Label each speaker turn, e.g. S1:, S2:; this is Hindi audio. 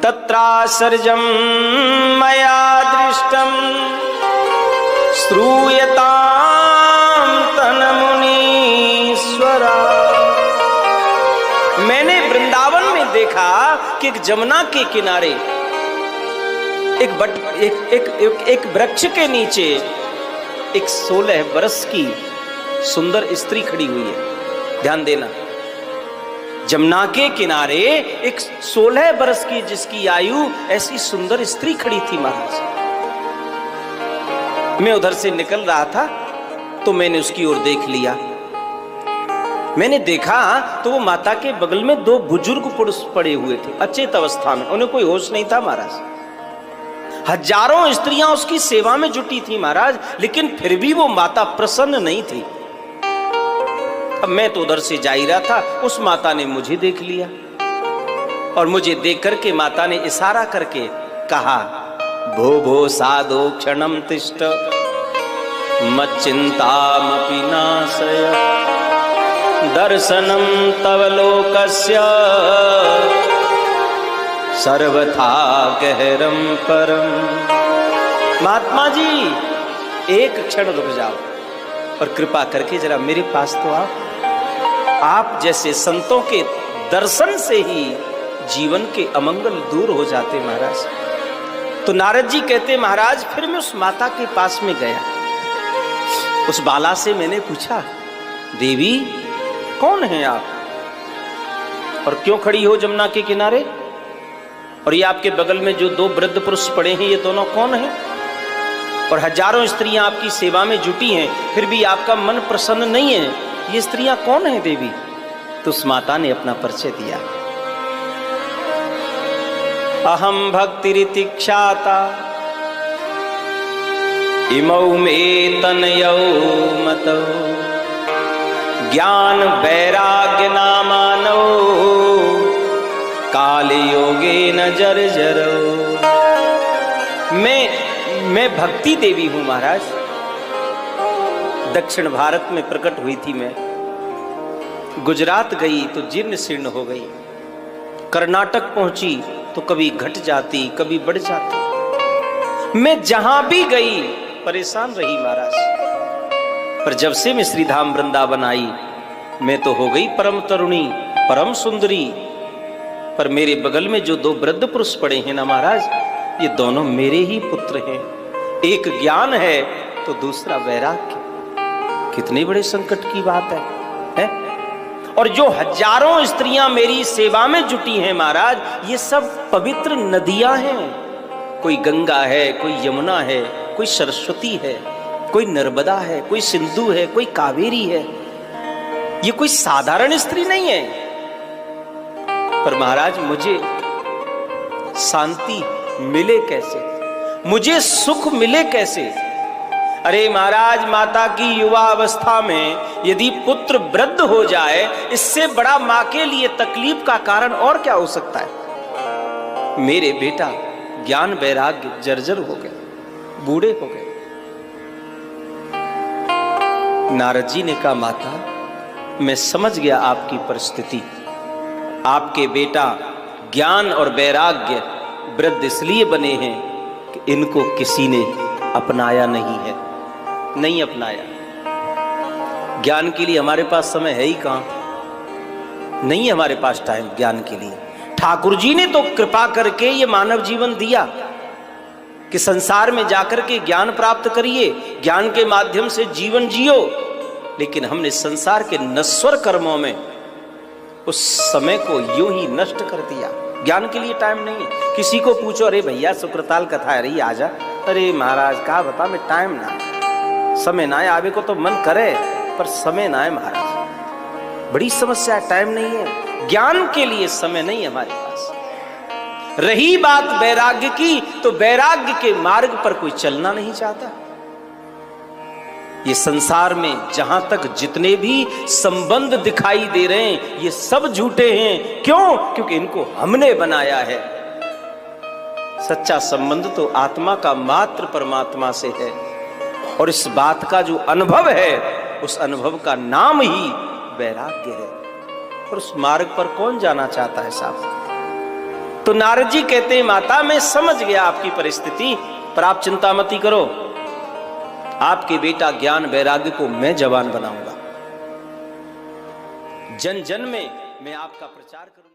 S1: तत्रासर्जं मया दृष्टं श्रूयतां तन्मुनीश्वरा। मैंने वृंदावन में देखा कि एक जमुना के किनारे एक वृक्ष के नीचे एक 16 बरस की सुंदर स्त्री खड़ी हुई है। ध्यान देना, जमुना के किनारे एक 16 बरस की जिसकी आयु ऐसी सुंदर स्त्री खड़ी थी महाराज। मैं उधर से निकल रहा था तो मैंने उसकी ओर देख लिया। मैंने देखा तो वो माता के बगल में 2 बुजुर्ग पुरुष पड़े हुए थे अचेत अवस्था में, उन्हें कोई होश नहीं था महाराज। हजारों स्त्रियां उसकी सेवा में जुटी थी महाराज, लेकिन फिर भी वो माता प्रसन्न नहीं थी। अब मैं तो उधर से जा ही रहा था, उस माता ने मुझे देख लिया और मुझे देख करके माता ने इशारा करके कहा, भो भो साधो क्षणम तिष्ठ मच्चिंतामपि नाशय दर्शनम तव लोकस्य सर्वथा गहरम परम। महात्मा जी एक क्षण रुक जाओ और कृपा करके जरा मेरे पास तो आप जैसे संतों के दर्शन से ही जीवन के अमंगल दूर हो जाते महाराज। तो नारद जी कहते, महाराज फिर मैं उस माता के पास में गया। उस बाला से मैंने पूछा, देवी कौन है आप और क्यों खड़ी हो जमुना के किनारे, और ये आपके बगल में जो 2 वृद्ध पुरुष पड़े हैं ये दोनों कौन हैं, और हजारों स्त्रियां आपकी सेवा में जुटी हैं फिर भी आपका मन प्रसन्न नहीं है, ये स्त्रियां कौन हैं देवी? तो उस माता ने अपना परिचय दिया, अहम भक्तिरिति ख्याता इमौ मे तनयौ मतौ ज्ञान वैराग्य नामानौ काल योगे न जर्जरो। मैं भक्ति देवी हूं महाराज। दक्षिण भारत में प्रकट हुई थी मैं, गुजरात गई तो जीर्ण शीर्ण हो गई, कर्नाटक पहुंची तो कभी घट जाती कभी बढ़ जाती। मैं जहां भी गई परेशान रही महाराज। पर जब से मैं श्रीधाम वृंदावन आई मैं तो हो गई परम तरुणी परम सुंदरी। पर मेरे बगल में जो 2 वृद्ध पुरुष पड़े हैं ना महाराज, ये दोनों मेरे ही पुत्र हैं। एक ज्ञान है तो दूसरा वैराग्य। कितने बड़े संकट की बात है? और जो हजारों स्त्रियां मेरी सेवा में जुटी हैं महाराज, ये सब पवित्र नदियां हैं। कोई गंगा है, कोई यमुना है, कोई सरस्वती है, कोई नर्मदा है, कोई सिंधु है, कोई कावेरी है। ये कोई साधारण स्त्री नहीं है। पर महाराज मुझे शांति मिले कैसे, मुझे सुख मिले कैसे? अरे महाराज, माता की युवा अवस्था में यदि पुत्र वृद्ध हो जाए, इससे बड़ा मां के लिए तकलीफ का कारण और क्या हो सकता है? मेरे बेटा ज्ञान वैराग्य जर्जर हो गए, बूढ़े हो गए। नारद जी ने कहा, माता मैं समझ गया आपकी परिस्थिति। आपके बेटा ज्ञान और वैराग्य वृद्ध इसलिए बने हैं कि इनको किसी ने अपनाया नहीं है, नहीं अपनाया। ज्ञान के लिए हमारे पास समय है ही कहां, नहीं हमारे पास टाइम ज्ञान के लिए। ठाकुर जी ने तो कृपा करके ये मानव जीवन दिया कि संसार में जाकर के ज्ञान प्राप्त करिए, ज्ञान के माध्यम से जीवन जियो। लेकिन हमने संसार के नश्वर कर्मों में उस समय को यूं ही नष्ट कर दिया। ज्ञान के लिए टाइम नहीं है। किसी को पूछो, अरे भैया शुक्रताल कथा है रही आजा, अरे महाराज कहा बता मैं टाइम ना समय ना आवे को तो मन करे पर समय ना है महाराज, बड़ी समस्या है, टाइम नहीं है। ज्ञान के लिए समय नहीं है हमारे पास। रही बात वैराग्य की, तो वैराग्य के मार्ग पर कोई चलना नहीं चाहता। ये संसार में जहां तक जितने भी संबंध दिखाई दे रहे हैं ये सब झूठे हैं। क्यों? क्योंकि इनको हमने बनाया है। सच्चा संबंध तो आत्मा का मात्र परमात्मा से है, और इस बात का जो अनुभव है उस अनुभव का नाम ही वैराग्य है। और उस मार्ग पर कौन जाना चाहता है साहब? तो नारद जी कहते हैं, माता मैं समझ गया आपकी परिस्थिति, पर आप चिंता मत करो, आपके बेटा ज्ञान वैराग्य को मैं जवान बनाऊंगा, जन जन में मैं आपका प्रचार करूंगा।